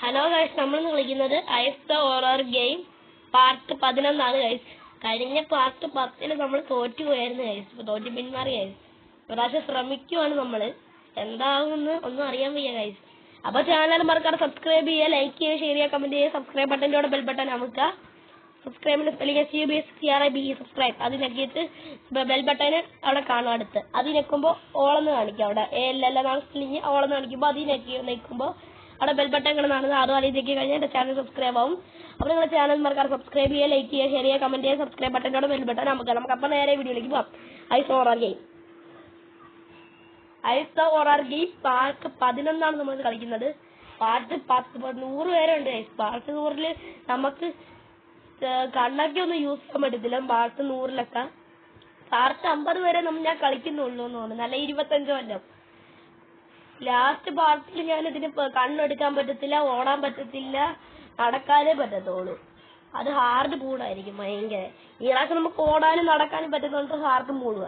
Hello guys, നമ്മളിന്ന് കളിക്കുന്നത് eyes the horror game part 11 guys. കഴിഞ്ഞ പാർട്ട് 10 നമ്മൾ തോറ്റുപോയായിരുന്നു ഗൈസ്. തോറ്റു പിന്മാറി ഗൈസ്. പ്രാവശ്യം ശ്രമിക്കുവാണ് നമ്മള്. എന്താകുമെന്ന് ഒന്നും അറിയാൻ വയ്യ ഗൈസ്. അപ്പൊ ചാനൽ മറക്കാതെ സബ്സ്ക്രൈബ് ചെയ്യുക, ലൈക്ക് ചെയ്യുക, ഷെയർ ചെയ്യുക, കമന്റ് ചെയ്യുക. സബ്സ്ക്രൈബ് ബട്ടൻ്റെ ബെൽ ബട്ടൺ അമുക്കുക. സബ്സ്ക്രൈബിന്റെ സ്പെല്ലിംഗ് SUBSCRIBE സബ്സ്ക്രൈബ്. അത് ഞെക്കിയിട്ട് ബെൽ ബട്ടന് അവിടെ കാണും അടുത്ത്. അത് ഞെക്കുമ്പോൾ ഓളെന്ന് കാണിക്കും. അവിടെ എല്ലാം സ്പെല്ലിങ് ഓളെന്ന് കാണിക്കുമ്പോൾ അത് ഞെക്കുമ്പോൾ അവിടെ ബെൽ ബട്ടൺ കാണുന്നത്. അതും അറിയിച്ചേക്ക് കഴിഞ്ഞാൽ എന്റെ ചാനൽ സബ്സ്ക്രൈബ് ആവും. അപ്പോൾ നിങ്ങളുടെ ചാനൽ മറക്കാതെ സബ്സ്ക്രൈബ് ചെയ്യുക, ലൈക്ക് ചെയ്യുക, ഷെയർ ചെയ്യുക, കമന്റ് ചെയ്യുക. സബ്സ്ക്രൈബ് ബട്ടൻ്റെ ബെൽ ബട്ടൺ നമുക്ക് അപ്പം നേരെ വീഡിയോയിലേക്ക് പോകാം. ഐസ് ഹൊറർ ഗെയിം പാർട്ട് 11 നമ്മൾ കളിക്കുന്നത്. പാർട്ട് 100 പേരുണ്ട് ഗൈസ്. പാർട്ട് 100 നമുക്ക് കണ്ണൊക്കെ ഒന്നും യൂസ് ചെയ്യാൻ പറ്റത്തില്ല. പാർട്ട് 100 പാർട്ട് 50 വരെ ഞാൻ കളിക്കുന്നുള്ളൂ എന്ന് തോന്നുന്നു. നല്ല 25 കൊല്ലം. ലാസ്റ്റ് പാർട്ടിൽ ഞാനിതിന് കണ്ണെടുക്കാൻ പറ്റത്തില്ല, ഓടാൻ പറ്റത്തില്ല, നടക്കാനേ പറ്റത്തുള്ളൂ. അത് ഹാർഡ് മൂഡായിരിക്കും ഭയങ്കര. ഈ പ്രാവശ്യം നമുക്ക് ഓടാനും നടക്കാനും പറ്റുന്നുണ്ട്. ഹാർഡ് മൂടുക.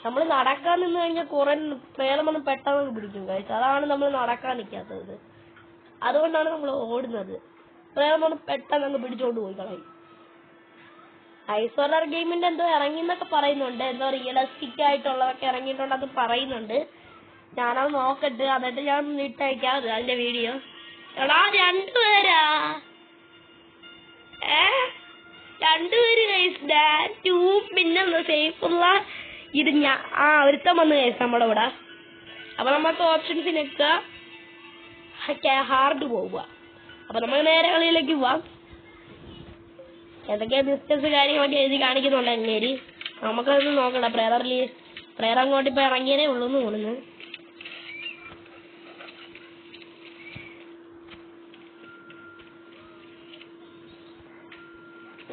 നമ്മൾ നടക്കാൻ നിന്ന് കഴിഞ്ഞാൽ കുറെ പ്രേതമൊന്നും പെട്ടെന്ന് പിടിക്കും കഴിച്ചു. അതാണ് നമ്മൾ നടക്കാൻ നിൽക്കാത്തത്. അതുകൊണ്ടാണ് നമ്മൾ ഓടുന്നത്. പ്രേതമൊന്നും പെട്ടെന്ന് പിടിച്ചോണ്ട് പോയി കളയും. ഐസ് ഹൊറർ ഗെയിമിന്റെ എന്തോ ഇറങ്ങിന്നൊക്കെ പറയുന്നുണ്ട്. എന്തോ റിയലിസ്റ്റിക് ആയിട്ടുള്ളതൊക്കെ ഇറങ്ങിയിട്ടുണ്ടെന്ന് പറയുന്നുണ്ട്. ഞാനത് നോക്കട്ടെ. എന്നിട്ട് ഞാൻ ഇട്ടയക്കാം അതിന്റെ വീഡിയോ. എടാ 2 പേരാ, 2 പേര് ഗൈസ്. ഡാറ്റു പിന്നെ സേഫുള്ള ഇത് ഒരുത്തം വന്ന് ഗൈസ് നമ്മുടെ ഇവിടെ. അപ്പൊ നമുക്ക് ഓപ്ഷൻസ് നിൽക്കുക, ഹാർഡ് പോവുക. അപ്പൊ നമ്മൾ നേരെ കളിയിലേക്ക് പോവാം. ഏതൊക്കെയാ ബിസിനസ് കാര്യങ്ങളൊക്കെ എഴുതി കാണിക്കുന്നുണ്ട് അങ്ങേര്. നമുക്കത് നോക്കണ്ട. പ്രേയർ അങ്ങോട്ട് ഇപ്പൊ ഇറങ്ങിയതേ ഉള്ളൂ എന്ന് തോന്നുന്നു.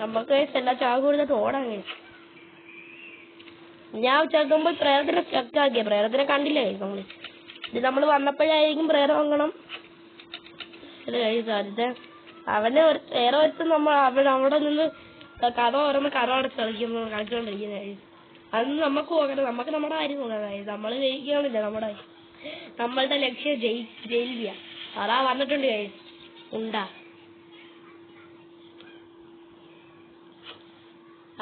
നമുക്ക് എല്ലാ ചാവ് കൊടുത്തിട്ട് ഓടാൻ കഴിച്ചു. ഞാൻ ചെറുക്കുമ്പോ പ്രേരത്തിനെ സ്റ്റക്കാക്കിയ പ്രേരത്തിനെ കണ്ടില്ലേ നമ്മള്. ഇത് നമ്മൾ വന്നപ്പോഴായിരിക്കും പ്രേര വാങ്ങണം സാധ്യത. അവന് വേറെ ഒരുത്തും നമ്മൾ അവിടെ നിന്ന് കഥ ഓരോന്ന് കഥ അടച്ച് കളിച്ചോണ്ടിരിക്കുന്ന. അതൊന്നും നമുക്ക് നോക്കണം. നമുക്ക് നമ്മുടെ കാര്യം നോക്കാം. നമ്മൾ ജയിക്കണില്ല. നമ്മളുടെ ലക്ഷ്യം ജയിക്കുക. അതാ വന്നിട്ടുണ്ട് കഴിച്ച് ഉണ്ടാ.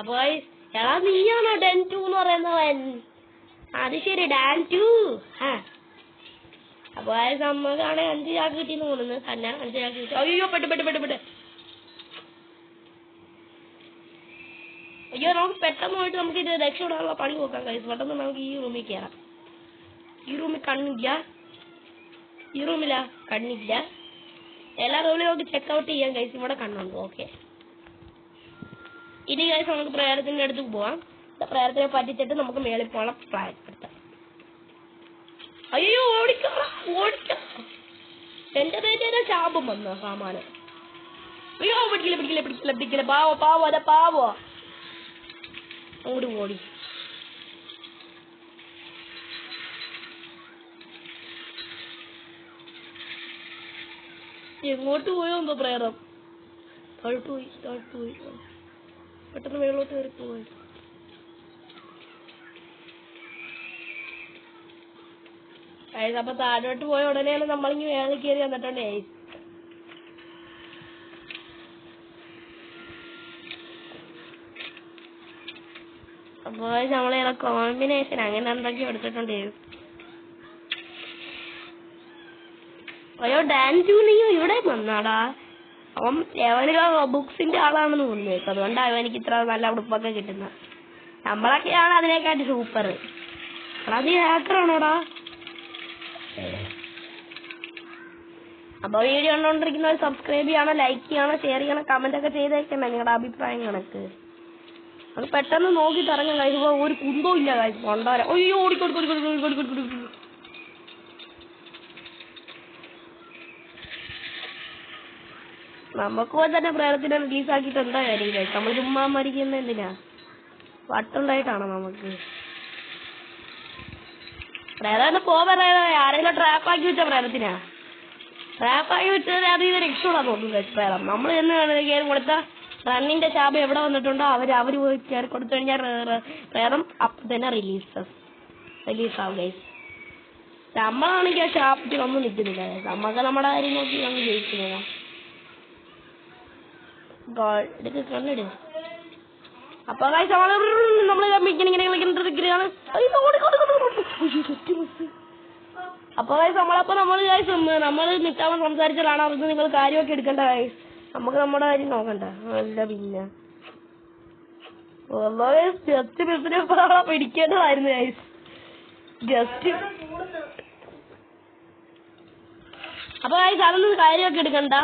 അപ്പൊ എടാ നീയാണോ ഡാൻറ്റു എന്ന് പറയുന്നവൻ? അത് ശരി, ഡാൻറ്റു. അപ്പൊ നമ്മക്കാണെ 5 ചാക്ക് കിട്ടിയെന്ന് തോന്നുന്നു. തന്നെ 5 ചാക്ക് കിട്ടി. അയ്യോ പെട്ട്. അയ്യോ നമുക്ക് പെട്ടെന്ന് പോയിട്ട് നമുക്ക് ഇത് രക്ഷപ്പെടാനുള്ള പണി നോക്കാം കഴിച്ചു. പെട്ടെന്ന് നമുക്ക് ഈ റൂമിൽ കയറാം. ഈ റൂമിൽ കണ്ണില്ല. ഈ റൂമിലാ കണ്ണില്ല. എല്ലാ റൂമിലും നമുക്ക് ചെക്കൗട്ട് ചെയ്യാൻ കഴിച്ചു. ഇവിടെ കണ്ണുണ്ട്. ഓക്കെ, ഇനി കഴിച്ച് നമുക്ക് പ്രേരത്തിന്റെ അടുത്ത് പോവാം. പ്രേരത്തിനെ പറ്റിച്ചിട്ട് നമുക്ക് മേളിൽ പോകണം. പ്ലാൻ എടുത്താം. അയ്യോ ഓടിക്ക. എന്റെ പേര് ശാപം വന്ന സാമാനം. അയ്യോ പിടിക്കില്ല. പാവോ അങ്ങോട്ട് ഓടി. എങ്ങോട്ട് പോയോ എന്തോ പ്രേരം. താഴോട്ട് പോയി പെട്ടെന്ന് മേളോട്ട് കയറി പോയി. അപ്പൊ താഴോട്ട് പോയ ഉടനെയാണ് നമ്മളിങ്ങ് മേളിൽ കയറി വന്നിട്ടുണ്ടേ. അപ്പൊ നമ്മളെ കോമ്പിനേഷൻ അങ്ങനെ എന്തൊക്കെയോ എടുത്തിട്ടുണ്ട്. അയ്യോ ഡാൻറ്റു നീ ഇവിടെ വന്നാടാ. അവൻ ബുക്സിന്റെ ആളാണെന്ന് തോന്നുന്നു. അതുകൊണ്ടാണ് എനിക്ക് ഇത്ര നല്ല ഉടുപ്പൊക്കെ കിട്ടുന്നത്. നമ്മളൊക്കെയാണ് അതിനെക്കാട്ടി സൂപ്പർ. എടാ നീ ഹാക്കറാണോടാ? അപ്പൊ വീഡിയോ കണ്ടോണ്ടിരിക്കുന്നവർ സബ്സ്ക്രൈബ് ചെയ്യണം, ലൈക്ക് ചെയ്യണം, ഷെയർ ചെയ്യണം, കമന്റ് ഒക്കെ ചെയ്തേക്കണേ നിങ്ങളുടെ അഭിപ്രായം കണക്ക്. അത് പെട്ടെന്ന് നോക്കിട്ട് ഇറങ്ങാൻ കഴിയുമ്പോ ഒരു കുന്തവും ഇല്ല കഴിച്ചു കൊണ്ടുവരാം. അയ്യോ ഓടിക്കൊടുക്കും. നമുക്ക് തന്നെ പ്രേരത്തിനെ റിലീസാക്കിയിട്ട് എന്താ കാര്യം കഴിച്ചു? നമ്മൾ ചുമ്മാ മരിക്കുന്ന എന്തിനാ? വട്ടുണ്ടായിട്ടാണോ നമുക്ക്? പ്രേരത്തിന് പോകാതെ ആരെങ്കിലും ട്രാപ്പാക്കി വെച്ച പ്രേരത്തിനാ? ട്രാപ്പാക്കി വെച്ചത് അത് ഇത് രക്ഷപ്പെടാൻ നോക്കും കഴിച്ചു പ്രേരം. നമ്മൾ എന്ന് കയറി കൊടുത്ത റണ്ണിന്റെ ശാപം എവിടെ വന്നിട്ടുണ്ടോ അവര് പോയി കയറി കൊടുത്തു കഴിഞ്ഞാൽ പ്രേരം അപ്പം തന്നെ റിലീസാവും ഗൈസ്. നമ്മളാണെങ്കിൽ ആ ഷാപ്പിലൊന്നും നിൽക്കുന്നില്ല. നമുക്ക് നമ്മുടെ കാര്യം നോക്കി നമ്മൾ ജയിക്കുന്നത്. കണ്ണിട്. അപ്പൊ നമ്മള് അപ്പൊ നമ്മള് നിൽക്കാൻ സംസാരിച്ചാലാണ് അവർക്ക് നിങ്ങൾ കാര്യമൊക്കെ എടുക്കേണ്ട. നമുക്ക് നമ്മുടെ കാര്യം നോക്കണ്ട. അല്ല പിന്നെ ജസ്റ്റ് ബിസിനസ് പിടിക്കേണ്ടതായിരുന്നു ജസ്റ്റ്. അപ്പൊ അതൊന്നും കാര്യമൊക്കെ എടുക്കണ്ട.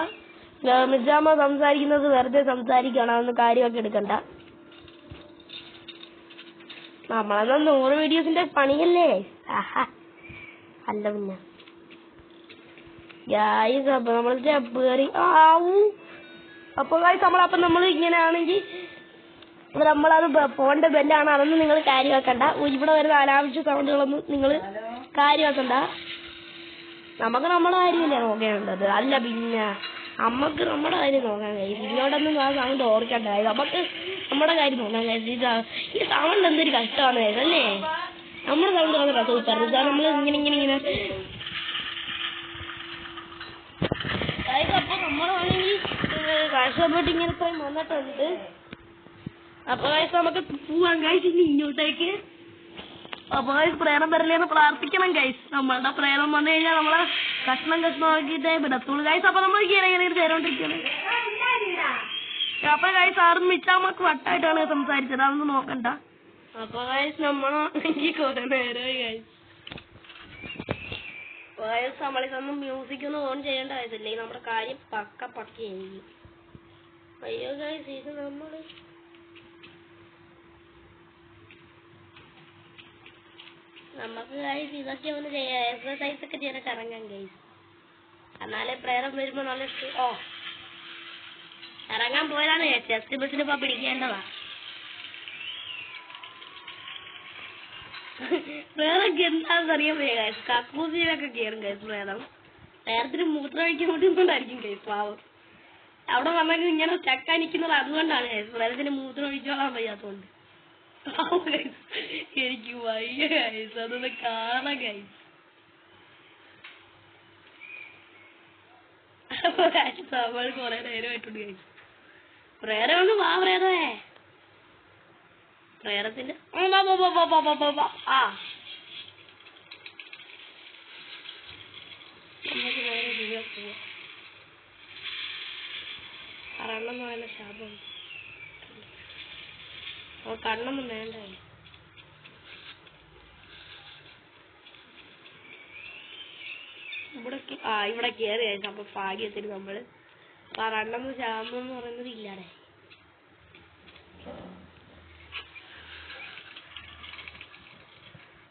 മിർജാമ്മ സംസാരിക്കുന്നത് വെറുതെ സംസാരിക്കണം. അതൊന്നും കാര്യമൊക്കെ എടുക്കണ്ട. നമ്മളെന്നാ 100 വീഡിയോസിന്റെ പണിയല്ലേ. അല്ല പിന്നെ അപ്പൊ നമ്മൾ സ്റ്റെപ്പ് കയറി ആവൂ. അപ്പൊ നമ്മളപ്പം നമ്മൾ ഇങ്ങനെയാണെങ്കിൽ നമ്മളത് ഫോണിന്റെ ബെല്ലാണ്. അതൊന്നും നിങ്ങൾ കാര്യമാക്കണ്ട. ഇവിടെ വരുന്ന അനാവശ്യ സൗണ്ടുകളൊന്നും നിങ്ങൾ കാര്യമാക്കണ്ട. നമുക്ക് നമ്മുടെ കാര്യമല്ലേ നോക്കേണ്ടത്. അല്ല പിന്നെ നമുക്ക് നമ്മുടെ കാര്യം നോക്കാൻ കഴിയും. ഇതിനോടൊന്നും ആ സൗണ്ട് ഓർക്കേണ്ട. നമുക്ക് നമ്മുടെ കാര്യം നോക്കാൻ കഴിയും. ഈ സൗണ്ട് എന്തൊരു കഷ്ടമാണ് അല്ലേ. നമ്മുടെ സൗണ്ട് വന്നിട്ടാ സൂപ്പർ. നമ്മൾ ഇങ്ങനെ അപ്പൊ നമ്മളാണെങ്കിൽ കഷ്ടപ്പെട്ട് ഇങ്ങനെ വന്നിട്ടുണ്ട്. അപ്പൊ നമുക്ക് പോവാൻ കഴിച്ചില്ല ഇങ്ങോട്ടേക്ക്. അപ്പൊ പ്രേരം വരലേന്ന് പ്രാർത്ഥിക്കണം ഗൈസ്. നമ്മളുടെ പ്രേരം വന്നു കഴിഞ്ഞാൽ നമ്മളെ കഷ്ണമാക്കിയിട്ടേ വിടത്തുള്ളൂ ഗൈസ്. അപ്പൊ നമ്മൾ ഇങ്ങനെ ചെയ്തോണ്ടിരിക്കുന്നത്. അപ്പൊ ഗൈസ് ആറും മിച്ചാമ്മക്ക് വട്ടായിട്ടാണ് സംസാരിച്ചത്. അതൊന്നും നോക്കണ്ട. അപ്പൊ ഗൈസ് നമ്മളാണെങ്കിൽ കുറെ നേരമായി ഗൈസ് നമ്മളിതൊന്നും മ്യൂസിക് ഒന്നും ഓൺ ചെയ്യേണ്ട ആയതല്ലേ. നമ്മുടെ കാര്യം പക്കയായി. അയ്യോ ഗൈസ് ഇത് നമ്മള് നമുക്ക് ഗൈസ് ഇതൊക്കെ ഒന്ന് ചെയ്യാം. എക്സസൈസ് ഒക്കെ ചെയ്തിട്ട് ഇറങ്ങാം ഗൈസ്. എന്നാലേ പ്രേരം വരുമ്പോ നല്ല ഇറങ്ങാൻ പോയതാണ്. ചെസ്റ്റ് ബസ്സിന് ഇപ്പൊ പിടിക്കേണ്ടതാ. പ്രേതമൊക്കെ എന്താണെന്ന് അറിയാൻ വയ്യ ഗൈസ്. കക്കൂസിയിലൊക്കെ കയറും ഗൈസ് പ്രേതം. പ്രേതത്തിന് മൂത്രം ഒഴിക്കാൻ കൊണ്ടുകൊണ്ടായിരിക്കും ഗൈസ് പാവം. അവിടെ വന്നാൽ ഇങ്ങനെ ചക്ക നിൽക്കുന്നത് അതുകൊണ്ടാണ് ഗൈസ്. പ്രേതത്തിന് മൂത്രം ഒഴിച്ചോളാൻ വയ്യാത്തോണ്ട്. എനിക്ക് വയ്യ ഗൈസ്. അതൊന്ന് കാണാം ഗൈസ്. നമ്മൾ കൊറേ നേരമായിട്ടുണ്ട് ഗൈസ്. പ്രേരം ഒന്ന് വാ പ്രേതമേ. പ്രേരത്തിന്റെ ആ നമുക്ക് നേരെ ദൂരെ പോവാം. കണ്ണൊന്നും നല്ല ശാപം. കണ്ണൊന്നും വേണ്ട. ഇവിടെ കയറി കഴിഞ്ഞു. അപ്പൊ ഭാഗ്യത്തിന് നമ്മള് കണ്ണൊന്നും ശാപം എന്ന് പറയുന്നത് ഇല്ലാതെ.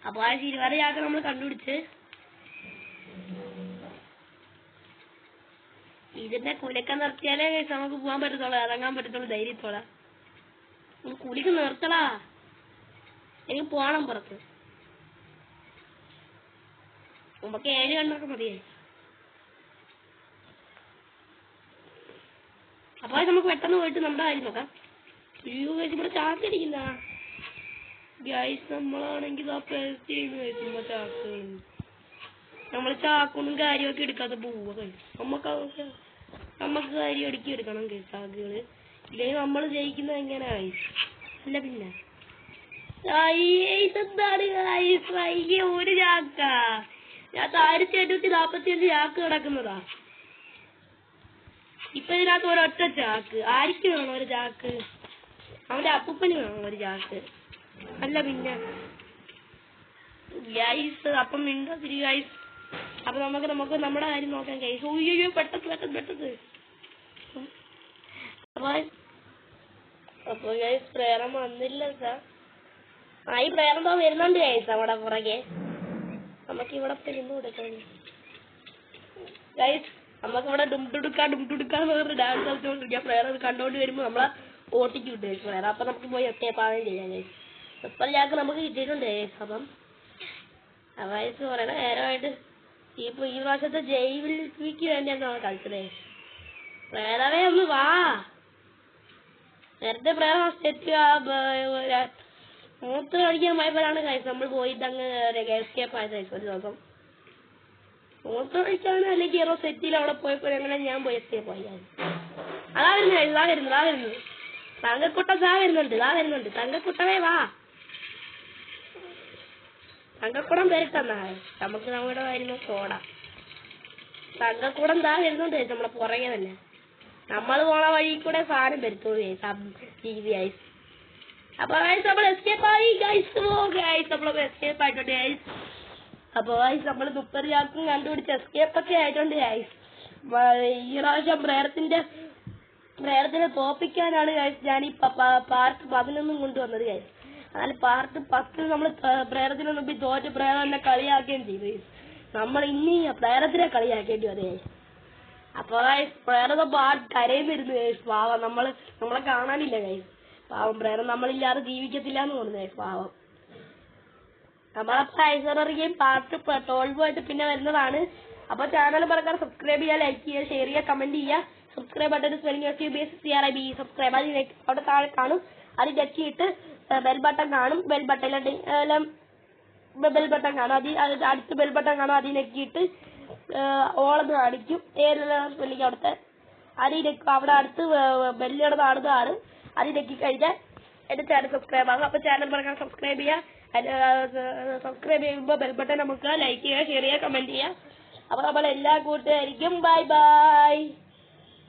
അപ്പൊ ആ ശരിവാര ചാക്ക് നമ്മൾ കണ്ടുപിടിച്ച് ഇതിന്റെ കുലക്ക നിർത്തിയാലേ നമുക്ക് പോകാൻ പറ്റത്തുള്ളൂ, ഇറങ്ങാൻ പറ്റത്തുള്ളൂ ധൈര്യത്തോളെ. കുലിക്ക് നിർത്തടാ. എനിക്ക് പോണം പുറത്ത്. നമുക്ക് 7 കണ്ണൊക്കെ മതിയായി. അപ്പൊ നമുക്ക് പെട്ടെന്ന് പോയിട്ട് നമ്മുടെ കാര്യം നോക്കാം. അയ്യോ ഇവിടെ ചാക്കടിക്കുന്ന ഗൈസ്. നമ്മളാണെങ്കിൽ ആ പ്രസ് ചെയ്യുന്ന കഴിക്കുമ്പോ ചാക്ക് നമ്മള് ചാക്കൊന്നും കാര്യമൊക്കെ എടുക്കാതെ പോവുക കഴിച്ചു. നമുക്ക് കാര്യം അടുക്കി എടുക്കണം ചാക്കുകള്. ഇല്ലെങ്കിൽ നമ്മൾ ജയിക്കുന്നത് എങ്ങനെയായി. അല്ല പിന്നെ ഇതെന്താണ് ഒരു ചാക്ക. ഞാൻ 1845 ചാക്ക് കിടക്കുന്നതാ. ഇപ്പൊ ഇതിനകത്ത് ഒരൊറ്റ ചാക്ക്. ആർക്ക് വേണം ഒരു ചാക്ക്? അവന്റെ അപ്പൂപ്പന് വേണം ഒരു ചാക്ക്. അല്ല പിന്നെ ഗൈസ്. അപ്പം മിണ്ടാതിരി ഗൈസ്. അപ്പൊ നമുക്ക് നമ്മുടെ കാര്യം നോക്കാൻ ഗൈസ്. ഒയ്യോ പെട്ടെന്ന് അപ്പൊ ഗൈസ് പ്രേരം വന്നില്ല സാർ. ഈ പ്രേരം വരുന്നുണ്ട് ഗൈസ് അവിടെ പുറകെ. നമുക്ക് ഇവിടെ പെരുന്നു കൊടുക്കണം ഗൈസ്. നമുക്കിവിടെ ഡുംടുടുക്കാന്ന് പറഞ്ഞ ഡാൻസ് കളിച്ചോണ്ടിരിക്കുക. പ്രേരം കണ്ടോണ്ട് വരുമ്പോ നമ്മളെ ഓട്ടിക്ക് വിട്ടു ഗൈസ് പ്രേരം. അപ്പൊ നമുക്ക് പോയി ഒറ്റപ്പാകം ചെയ്യാം ഗൈസ്. ഇപ്പം ചാക്ക് നമുക്ക് കിട്ടിയിട്ടുണ്ട് ഗൈസ്. അപ്പം വയസ്സ് പറയണ നേരമായിട്ട് ഈ പ്രാവശ്യത്തെ ജൈവിക്ക് വേണ്ടിയാണ് നമ്മൾ കളിച്ചത്. പ്രേതമേ ഒന്ന് വാ. നേരത്തെ പ്രേതം മൂത്രം ഒഴിക്കാൻ പോയപ്പോഴാണ് കഴിച്ചത് നമ്മൾ പോയിട്ട് അങ്ങ് എസ്കേപ്പ് ആയത് ഒരു ദിവസം. ഓട്ടോ കഴിക്കാനോ അല്ലെങ്കിൽ ഹീറോ സെറ്റിൽ അവിടെ പോയപ്പോ അങ്ങനെ ഞാൻ പോയി എസ്കേപ്പ് ആയി. അതാ വരുന്നത് തങ്കക്കുട്ടൻ വരുന്നുണ്ട് തങ്കക്കുട്ടവേ വാ. തങ്കക്കുടം പേരിട്ടെന്നാ നമുക്ക് നമ്മുടെ വരുന്ന സോഡ. തങ്കക്കുടം വരുന്നുണ്ട് നമ്മളെ പുറകെ തന്നെ. നമ്മൾ പോണ വഴി കൂടെ സാധനം വരുത്തുള്ളൂ ഐസ്. അപ്പൊ നമ്മൾ എസ്കേപ്പ് ആയി നമ്മൾ എസ്കേപ്പ് ആയിട്ടുണ്ട് ഗൈസ്. അപ്പൊ നമ്മൾ 30 ചാക്കും കണ്ടുപിടിച്ച് എസ്കേപ്പ് ഒക്കെ ആയിട്ടുണ്ട് ഗൈസ്. ഈ പ്രാവശ്യം പ്രേരത്തിനെ തോപ്പിക്കാനാണ് ഗൈസ് ഞാൻ ഈ പാർട്ട് 11 കൊണ്ടുവന്നത് ഗൈസ്. എന്നാൽ പാർട്ട് 10 നമ്മൾ പ്രേരത്തിന് മുമ്പിൽ തോറ്റ് പ്രേരം തന്നെ കളിയാക്കുകയും ചെയ്തു ഗൈസ്. നമ്മൾ ഇനി പ്രേരത്തിനെ കളിയാക്കേണ്ടി വരും ഗൈസ്. അപ്പൊ പ്രേരത കരയുന്നിരുന്നു ഗൈസ്. പാവം നമ്മളെ കാണാനില്ല ഗൈസ്. പാവം പ്രേരം നമ്മളില്ലാതെ ജീവിക്കത്തില്ല എന്ന് തോന്നുന്നു ഗൈസ്. പാവം നമ്മളെ ഐസർ ഗെയിം പാർട്ട് 12 ആയിട്ട് പിന്നെ വരുന്നതാണ്. അപ്പൊ ചാനൽ മറക്കാതെ സബ്സ്ക്രൈബ് ചെയ്യുക, ലൈക്ക് ചെയ്യുക, ഷെയർ ചെയ്യുക, കമന്റ് ചെയ്യുക. സബ്സ്ക്രൈബ് ബട്ടൺ SPELLING സബ്സ്ക്രൈബ് അവിടെ താഴെ കാണും. അത് ഞെക്കിയിട്ട് ബെൽ ബട്ടൺ കാണും. ബെൽ ബട്ടൺ കാണും. അടുത്ത് ബെൽ ബട്ടൺ കാണും. അത് ഞെക്കിയിട്ട് ഓളെന്ന് കാണിക്കും. ഏതെല്ലാം സ്പെല്ലിംഗ് അവിടുത്തെ അതിനൊക്കെ അവിടെ അടുത്ത് ബെല്ലിയുടെ നാടുന്നതാണ്. അത് ഞെക്കി കഴിഞ്ഞാൽ എന്റെ ചാനൽ സബ്സ്ക്രൈബ് ആകും. അപ്പൊ ചാനൽ മറക്കാതെ സബ്സ്ക്രൈബ് ചെയ്യുക. സബ്സ്ക്രൈബ് ചെയ്യുമ്പോൾ ബെൽ ബട്ടൺ നമുക്ക് ലൈക്ക് ചെയ്യുക, ഷെയർ ചെയ്യുക, കമന്റ് ചെയ്യുക. അപ്പൊ നമ്മൾ എല്ലാ കൂട്ടുകാരിക്കും ബൈ ബൈ.